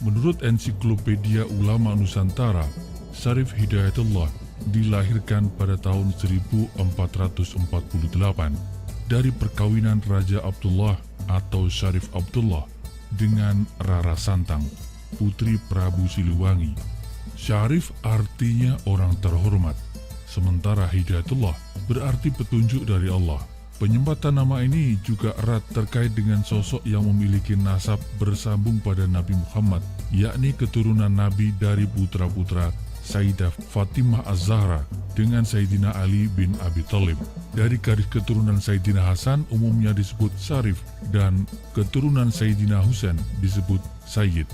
Menurut Ensiklopedia Ulama Nusantara, Syarif Hidayatullah dilahirkan pada tahun 1448 dari perkawinan Raja Abdullah atau Syarif Abdullah dengan Rara Santang, putri Prabu Siliwangi. Syarif artinya orang terhormat, sementara Hidayatullah berarti petunjuk dari Allah. Penyempatan nama ini juga erat terkait dengan sosok yang memiliki nasab bersambung pada Nabi Muhammad, yakni keturunan Nabi dari putra-putra Sayyidah Fatimah Az-Zahra dengan Sayyidina Ali bin Abi Thalib. Dari garis keturunan Sayyidina Hasan umumnya disebut Syarif dan keturunan Sayyidina Husain disebut Sayyid.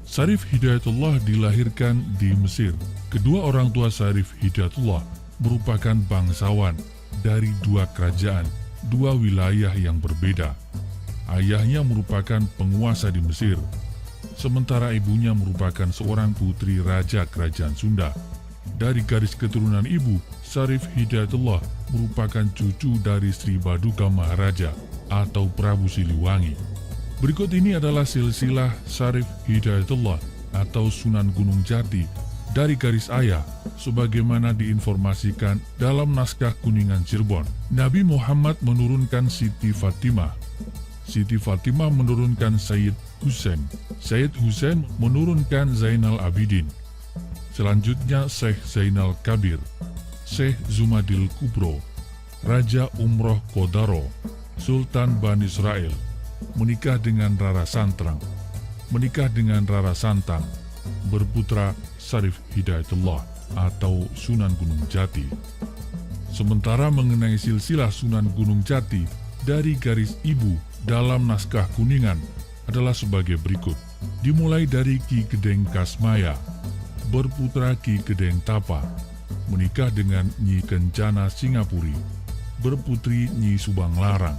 Syarif Hidayatullah dilahirkan di Mesir. Kedua orang tua Syarif Hidayatullah merupakan bangsawan dari dua kerajaan, dua wilayah yang berbeda. Ayahnya merupakan penguasa di Mesir, sementara ibunya merupakan seorang putri raja kerajaan Sunda. Dari garis keturunan ibu, Syarif Hidayatullah merupakan cucu dari Sri Baduga Maharaja atau Prabu Siliwangi. Berikut ini adalah silsilah Syarif Hidayatullah atau Sunan Gunung Jati dari garis ayah, sebagaimana diinformasikan dalam naskah Kuningan Cirebon. Nabi Muhammad menurunkan Siti Fatimah. Siti Fatimah menurunkan Sayyid Husain. Sayyid Husain menurunkan Zainal Abidin. Selanjutnya Syekh Zainal Kabir, Syekh Zumadil Kubro, Raja Umroh Kodaro, Sultan Bani Israel, menikah dengan Rara Santang, berputra Syarif Hidayatullah atau Sunan Gunung Jati. Sementara mengenai silsilah Sunan Gunung Jati dari garis ibu dalam naskah Kuningan adalah sebagai berikut. Dimulai dari Ki Gedeng Kasmaya, berputra Ki Gedeng Tapa, menikah dengan Nyi Kencana Singapuri, berputri Nyi Subang Larang.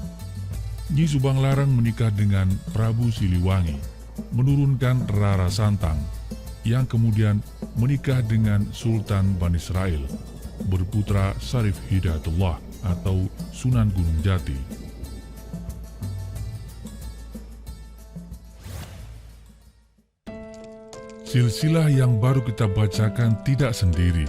Nyi Subang Larang menikah dengan Prabu Siliwangi, menurunkan Rara Santang, yang kemudian menikah dengan Sultan Bani Israel, berputra Syarif Hidayatullah atau Sunan Gunung Jati. Silsilah yang baru kita bacakan tidak sendiri.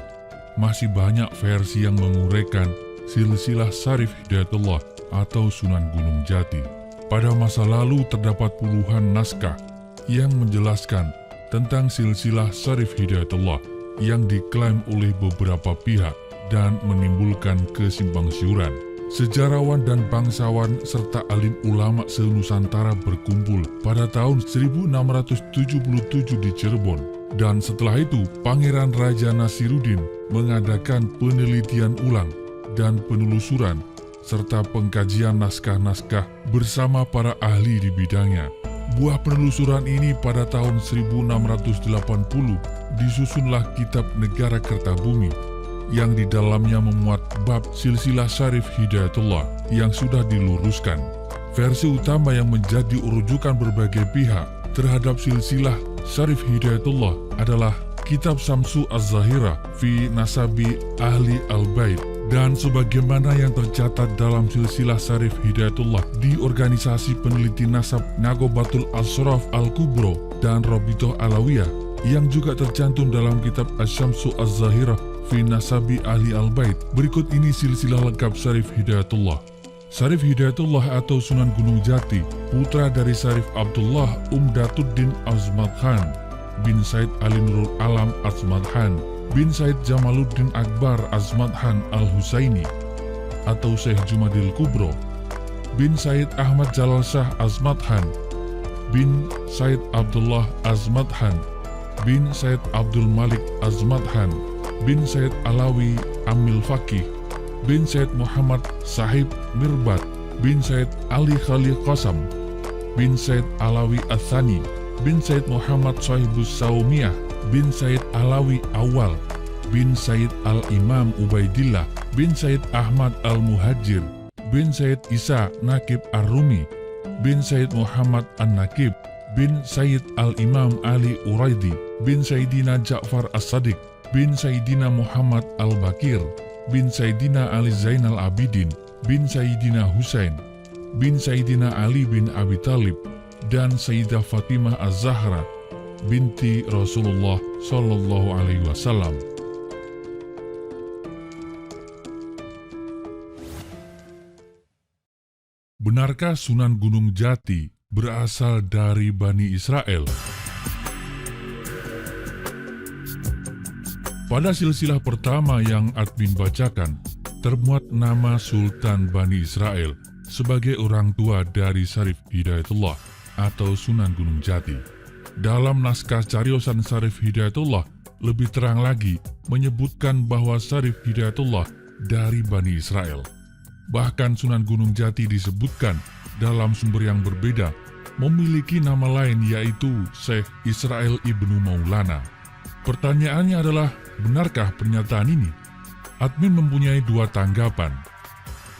Masih banyak versi yang menguraikan silsilah Syarif Hidayatullah atau Sunan Gunung Jati. Pada masa lalu terdapat puluhan naskah yang menjelaskan tentang silsilah Syarif Hidayatullah yang diklaim oleh beberapa pihak dan menimbulkan kesimpangsiuran. Sejarawan dan bangsawan serta alim ulama se-Nusantara berkumpul pada tahun 1677 di Cirebon, dan setelah itu Pangeran Raja Nasiruddin mengadakan penelitian ulang dan penelusuran serta pengkajian naskah-naskah bersama para ahli di bidangnya. Buah penelusuran ini pada tahun 1680 disusunlah Kitab Negara Kertabumi yang di dalamnya memuat bab silsilah Syarif Hidayatullah yang sudah diluruskan. Versi utama yang menjadi rujukan berbagai pihak terhadap silsilah Syarif Hidayatullah adalah Kitab Samsu Az-Zahira fi Nasabi Ahli Al-Bait, dan sebagaimana yang tercatat dalam silsilah Syarif Hidayatullah di Organisasi Peneliti Nasab Nagobatul Ashraf Al-Kubro dan Robitoh Alawiyah, yang juga tercantum dalam kitab Asy-Syamsu Az-Zahira fi Nasabi Ahli Al-Bait. Berikut ini silsilah lengkap Syarif Hidayatullah. Syarif Hidayatullah atau Sunan Gunung Jati, putra dari Syarif Abdullah Umdatuddin Azmat Khan bin Said Ali Nurul Alam Azmat Khan bin Said Jamaluddin Akbar Azmat Khan Al-Husaini atau Syekh Jumadil Kubro bin Said Ahmad Jalal Shah Azmat Khan bin Said Abdullah Azmat Khan bin Said Abdul Malik Azmat Khan bin Said Alawi Amil Faqih bin Said Muhammad Sahib Mirbat bin Said Ali Khalil Qasam bin Said Alawi Athani bin Said Muhammad Sahibus Saumiyah bin Said Alawi Awal bin Said Al-Imam Ubaidillah bin Said Ahmad Al-Muhajir bin Said Isa Nakib Ar-Rumi bin Said Muhammad An-Nakib bin Said Al-Imam Ali Uraidi bin Sayyidina Ja'far As-Sadiq bin Sayyidina Muhammad Al-Bakir bin Sayyidina Ali Zainal Abidin bin Sayyidina Husain bin Sayyidina Ali bin Abi Thalib dan Sayyidah Fatimah Az-Zahra binti Rasulullah Shallallahu Alaihi Wasallam. Benarkah Sunan Gunung Jati berasal dari Bani Israel? Pada silsilah pertama yang admin bacakan, termuat nama Sultan Bani Israel sebagai orang tua dari Syarif Hidayatullah atau Sunan Gunung Jati. Dalam naskah cariosan Syarif Hidayatullah lebih terang lagi menyebutkan bahwa Syarif Hidayatullah dari Bani Israel. Bahkan Sunan Gunung Jati disebutkan dalam sumber yang berbeda memiliki nama lain yaitu Syekh Israel Ibnu Maulana. Pertanyaannya adalah, benarkah pernyataan ini? Admin mempunyai dua tanggapan.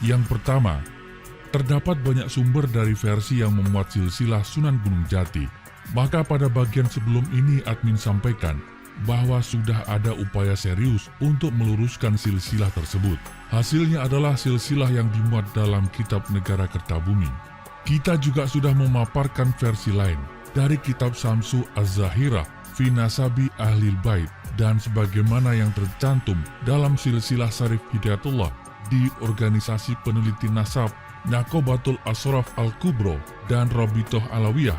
Yang pertama, terdapat banyak sumber dari versi yang memuat silsilah Sunan Gunung Jati. Maka pada bagian sebelum ini admin sampaikan bahwa sudah ada upaya serius untuk meluruskan silsilah tersebut. Hasilnya adalah silsilah yang dimuat dalam kitab Negara Kertabumi. Kita juga sudah memaparkan versi lain dari kitab Samsu Az-Zahirah fi Nasabi Ahlil Bait dan sebagaimana yang tercantum dalam silsilah Syarif Hidayatullah di Organisasi Peneliti Nasab Naqobatul Ashraf Al-Kubro dan Rabitoh Alawiyah.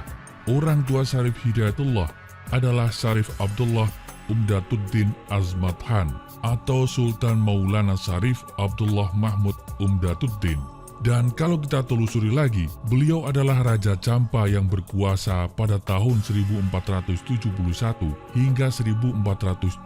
Orang tua Syarif Hidayatullah adalah Syarif Abdullah Umdatuddin Azmathan atau Sultan Maulana Syarif Abdullah Mahmud Umdatuddin. Dan kalau kita telusuri lagi, beliau adalah Raja Campa yang berkuasa pada tahun 1471 hingga 1478.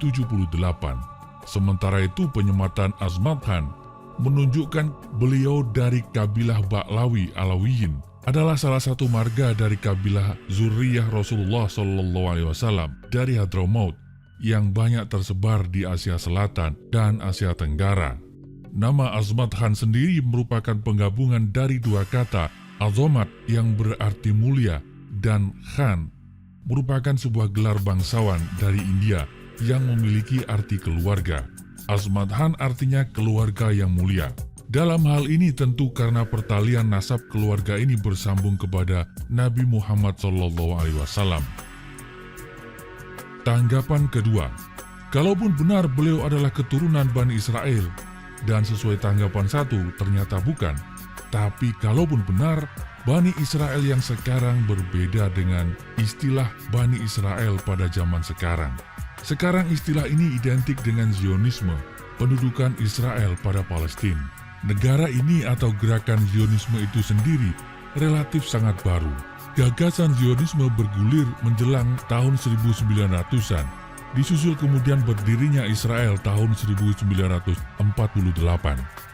Sementara itu penyematan Azmathan menunjukkan beliau dari kabilah Ba'lawi Alawiyin, adalah salah satu marga dari kabilah Zurriyah Rasulullah SAW dari Hadramaut yang banyak tersebar di Asia Selatan dan Asia Tenggara. Nama Azmathan sendiri merupakan penggabungan dari dua kata, azomat yang berarti mulia dan khan merupakan sebuah gelar bangsawan dari India yang memiliki arti keluarga. Azmathan artinya keluarga yang mulia. Dalam hal ini tentu karena pertalian nasab keluarga ini bersambung kepada Nabi Muhammad SAW. Tanggapan kedua, kalaupun benar beliau adalah keturunan Bani Israel, dan sesuai tanggapan satu ternyata bukan. Tapi kalaupun benar, Bani Israel yang sekarang berbeda dengan istilah Bani Israel pada zaman sekarang. Sekarang istilah ini identik dengan Zionisme, pendudukan Israel pada Palestina. Negara ini atau gerakan Zionisme itu sendiri relatif sangat baru. Gagasan Zionisme bergulir menjelang tahun 1900-an. Disusul kemudian berdirinya Israel tahun 1948.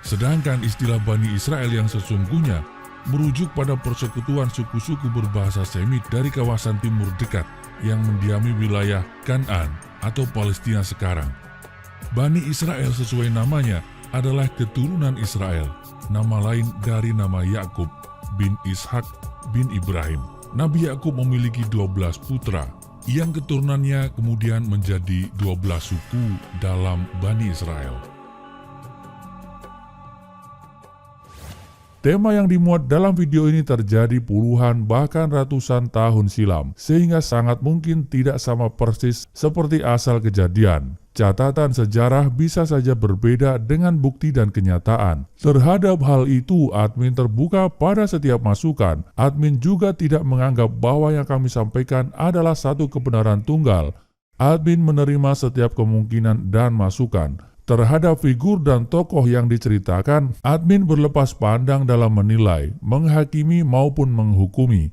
Sedangkan istilah Bani Israel yang sesungguhnya merujuk pada persekutuan suku-suku berbahasa Semit dari kawasan timur dekat yang mendiami wilayah Kan'an atau Palestina sekarang. Bani Israel sesuai namanya adalah keturunan Israel, nama lain dari nama Yakub bin Ishak bin Ibrahim. Nabi Yakub memiliki 12 putra, yang keturunannya kemudian menjadi 12 suku dalam Bani Israel. Tema yang dimuat dalam video ini terjadi puluhan bahkan ratusan tahun silam, sehingga sangat mungkin tidak sama persis seperti asal kejadian. Catatan sejarah bisa saja berbeda dengan bukti dan kenyataan. Terhadap hal itu, admin terbuka pada setiap masukan. Admin juga tidak menganggap bahwa yang kami sampaikan adalah satu kebenaran tunggal. Admin menerima setiap kemungkinan dan masukan. Terhadap figur dan tokoh yang diceritakan, admin berlepas pandang dalam menilai, menghakimi maupun menghukumi.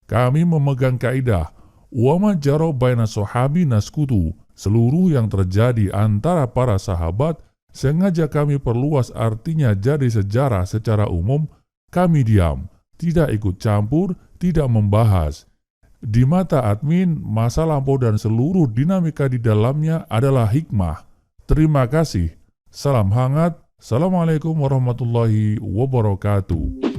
Kami memegang kaidah, wa ma jara baina sahabi naskutu. Seluruh yang terjadi antara para sahabat sengaja kami perluas artinya jadi sejarah secara umum. Kami diam, tidak ikut campur, tidak membahas. Di mata admin, masa lampau dan seluruh dinamika di dalamnya adalah hikmah. Terima kasih. Salam hangat. Assalamualaikum warahmatullahi wabarakatuh.